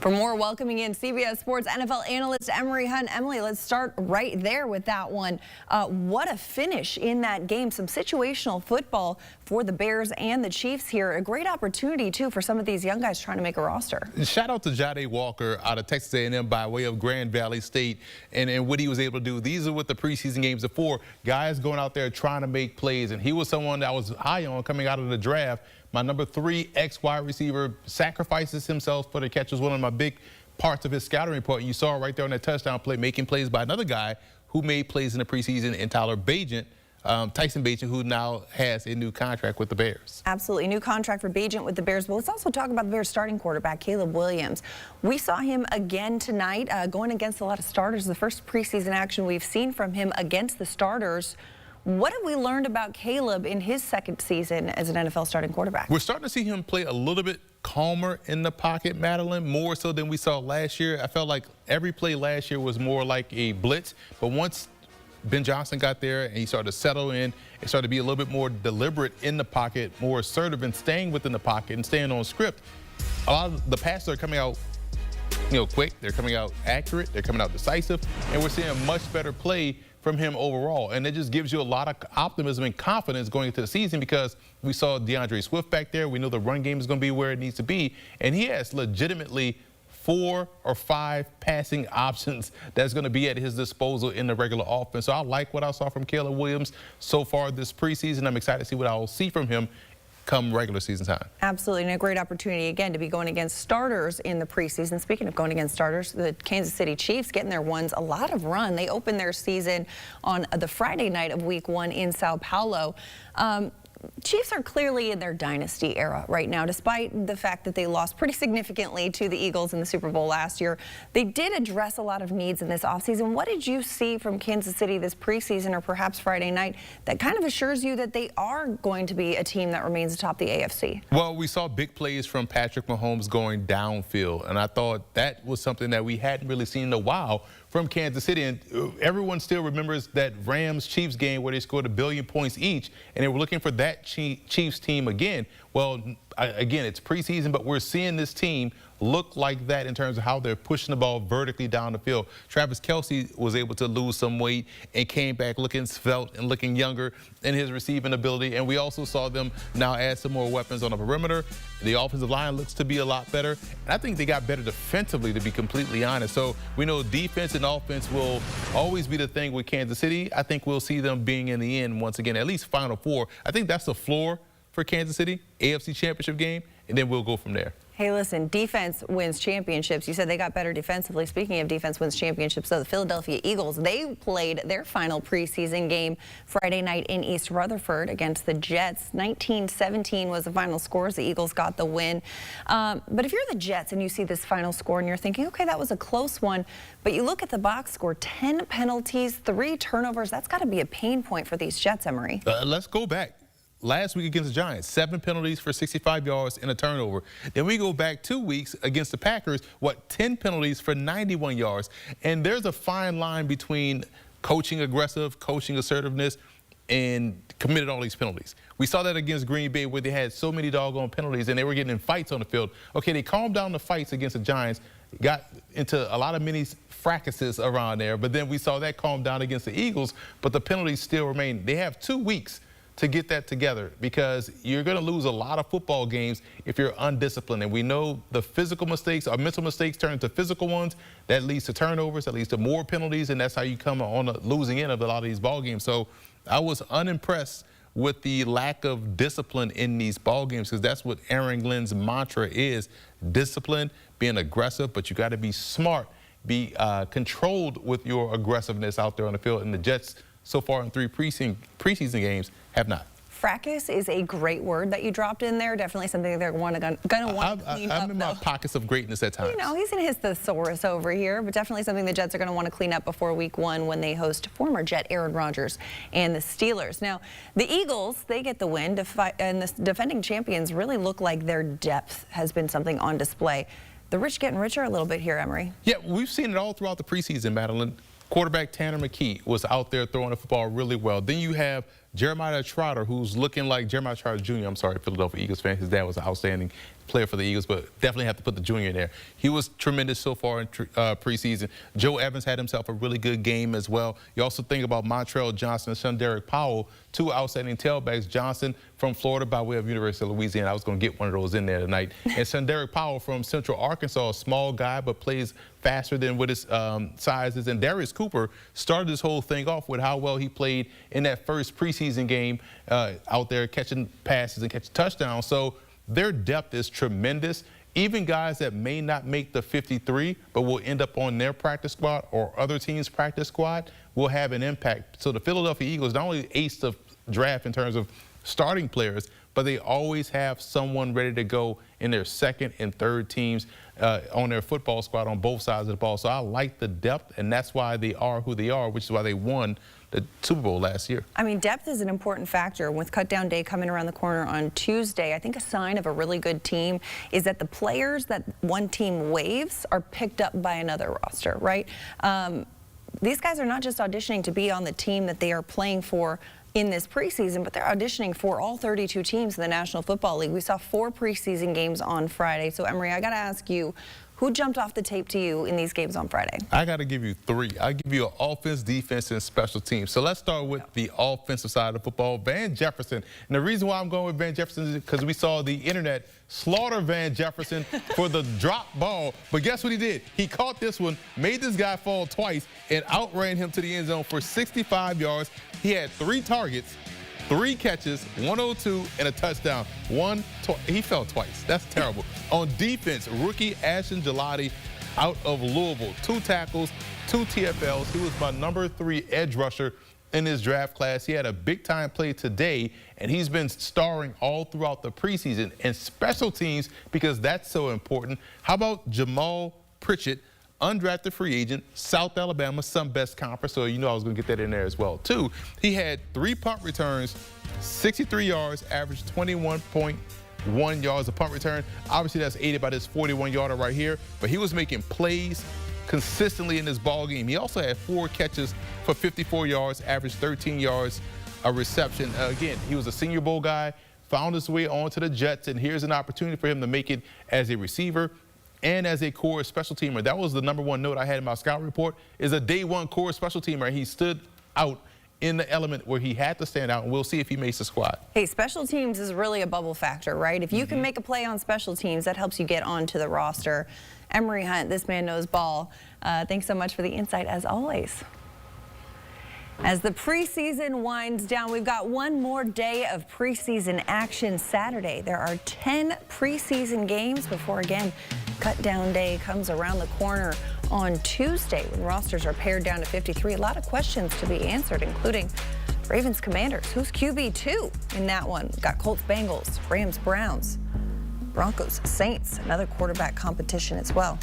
For more, welcoming in CBS Sports NFL analyst Emory Hunt. Emily, let's start right there with that one. What a finish in that game. Some situational football for the Bears and the Chiefs here. A great opportunity, too, for some of these young guys trying to make a roster. Shout out to Jade Walker out of Texas A&M by way of Grand Valley State and what he was able to do. These are what the preseason games are for. Guys going out there trying to make plays. And he was someone that I was high on coming out of the draft. My number 3 ex-wide receiver sacrifices himself for the catch. Was one of my big parts of his scouting report. And you saw right there on that touchdown play, making plays by another guy who made plays in the preseason, and Tyson Bagent, who now has a new contract with the Bears. Absolutely. New contract for Bagent with the Bears. But let's also talk about the Bears starting quarterback, Caleb Williams. We saw him again tonight going against a lot of starters. The first preseason action we've seen from him against the starters. What have we learned about Caleb in his second season as an NFL starting quarterback? We're starting to see him play a little bit calmer in the pocket, Madeline, more so than we saw last year. I felt like every play last year was more like a blitz, but once Ben Johnson got there and he started to settle in, it started to be a little bit more deliberate in the pocket, more assertive and staying within the pocket and staying on script. A lot of the passes are coming out quick, they're coming out accurate, they're coming out decisive, and we're seeing a much better play from him overall. And it just gives you a lot of optimism and confidence going into the season, because we saw DeAndre Swift back there. We know the run game is going to be where it needs to be. And he has legitimately 4 or 5 passing options that's going to be at his disposal in the regular offense. So I like what I saw from Caleb Williams so far this preseason. I'm excited to see what I will see from him come regular season time. Absolutely, and a great opportunity again to be going against starters in the preseason. Speaking of going against starters, the Kansas City Chiefs getting their ones a lot of run. They opened their season on the Friday night of week 1 in Sao Paulo. Chiefs are clearly in their dynasty era right now, despite the fact that they lost pretty significantly to the Eagles in the Super Bowl last year. They did address a lot of needs in this offseason. What did you see from Kansas City this preseason, or perhaps Friday night, that kind of assures you that they are going to be a team that remains atop the AFC? Well, we saw big plays from Patrick Mahomes going downfield, and I thought that was something that we hadn't really seen in a while from Kansas City. And everyone still remembers that Rams-Chiefs game where they scored 1 billion points each, and they were looking for that Chiefs team again. Well, again, it's preseason, but we're seeing this team look like that in terms of how they're pushing the ball vertically down the field. Travis Kelce was able to lose some weight and came back looking svelte and looking younger in his receiving ability. And we also saw them now add some more weapons on the perimeter. The offensive line looks to be a lot better. And I think they got better defensively, to be completely honest. So we know defense and offense will always be the thing with Kansas City. I think we'll see them being in the end, once again, at least Final Four. I think that's the floor for Kansas City, AFC Championship game, and then we'll go from there. Hey, listen, defense wins championships. You said they got better defensively. Speaking of defense wins championships, so the Philadelphia Eagles, they played their final preseason game Friday night in East Rutherford against the Jets. 19-17 was the final score as the Eagles got the win. But if you're the Jets and you see this final score and you're thinking, okay, that was a close one, but you look at the box score, 10 penalties, 3 turnovers, that's got to be a pain point for these Jets, Emory. Let's go back. Last week against the Giants, 7 penalties for 65 yards and a turnover. Then we go back 2 weeks against the Packers, 10 penalties for 91 yards. And there's a fine line between coaching aggressive, coaching assertiveness, and committed all these penalties. We saw that against Green Bay, where they had so many doggone penalties and they were getting in fights on the field. Okay, they calmed down the fights against the Giants, got into a lot of mini fracases around there, but then we saw that calm down against the Eagles, but the penalties still remain. They have 2 weeks to get that together, because you're going to lose a lot of football games if you're undisciplined. And we know the physical mistakes or mental mistakes turn into physical ones. That leads to turnovers, that leads to more penalties, and that's how you come on the losing end of a lot of these ball games. So I was unimpressed with the lack of discipline in these ball games, because that's what Aaron Glenn's mantra is: discipline, being aggressive, but you got to be smart, be controlled with your aggressiveness out there on the field. And the Jets, so far in 3 preseason games, have not. Fracas is a great word that you dropped in there. Definitely something they're going to want to clean up. I'm in my pockets of greatness at times. You know, he's in his thesaurus over here, but definitely something the Jets are going to want to clean up before week 1 when they host former Jet Aaron Rodgers and the Steelers. Now, the Eagles, they get the win, and the defending champions really look like their depth has been something on display. The rich getting richer a little bit here, Emory. Yeah, we've seen it all throughout the preseason, Madeline. Quarterback Tanner McKee was out there throwing the football really well. Then you have Jeremiah Trotter, who's looking like Jeremiah Trotter Jr. I'm sorry, Philadelphia Eagles fan. His dad was an outstanding player for the Eagles, but definitely have to put the junior in there. He was tremendous so far in preseason. Joe Evans had himself a really good game as well. You also think about Montrell Johnson and Shunderick Powell, two outstanding tailbacks. Johnson from Florida by way of University of Louisiana. I was going to get one of those in there tonight. And Shunderick Powell from Central Arkansas, a small guy but plays faster than what his size is. And Darius Cooper started this whole thing off with how well he played in that first preseason game out there catching passes and catching touchdowns. So their depth is tremendous. Even guys that may not make the 53 but will end up on their practice squad or other teams' practice squad will have an impact. So the Philadelphia Eagles not only aced the draft in terms of starting players, but they always have someone ready to go in their second and third teams on their football squad on both sides of the ball. So I like the depth, and that's why they are who they are, which is why they won the Super Bowl last year. I mean, depth is an important factor. With cutdown day coming around the corner on Tuesday, I think a sign of a really good team is that the players that one team waives are picked up by another roster, right? These guys are not just auditioning to be on the team that they are playing for in this preseason, but they're auditioning for all 32 teams in the National Football League. We saw 4 preseason games on Friday. So, Emory, I got to ask you, who jumped off the tape to you in these games on Friday? I got to give you 3. I'll give you an offense, defense, and special teams. So let's start with the offensive side of the football. Van Jefferson. And the reason why I'm going with Van Jefferson is because we saw the internet slaughter Van Jefferson for the drop ball. But guess what he did? He caught this one, made this guy fall twice, and outran him to the end zone for 65 yards. He had 3 targets, 3 catches, 102, and a touchdown. He fell twice. That's terrible. On defense, rookie Ashton Gelati out of Louisville. 2 tackles, 2 TFLs. He was my number 3 edge rusher in his draft class. He had a big-time play today, and he's been starring all throughout the preseason. And special teams, because that's so important. How about Jamal Pritchett, undrafted free agent, South Alabama, Sun Best Conference, so you know I was going to get that in there as well, too. He had 3 punt returns, 63 yards, averaged 21.1 yards a punt return. Obviously, that's aided by this 41-yarder right here, but he was making plays consistently in this ball game. He also had 4 catches for 54 yards, averaged 13 yards a reception. Again, he was a Senior Bowl guy, found his way onto the Jets, and here's an opportunity for him to make it as a receiver and as a core special teamer. That was the #1 note I had in my scout report, is a day 1 core special teamer. He stood out in the element where he had to stand out, and we'll see if he makes the squad. Hey, special teams is really a bubble factor, right? If you can make a play on special teams, that helps you get onto the roster. Emory Hunt, this man knows ball. Thanks so much for the insight, as always. As the preseason winds down, we've got one more day of preseason action Saturday. There are 10 preseason games before, again, cut-down day comes around the corner on Tuesday when rosters are pared down to 53. A lot of questions to be answered, including Ravens Commanders. Who's QB2 in that one? We've got Colts Bengals, Rams Browns, Broncos Saints, another quarterback competition as well.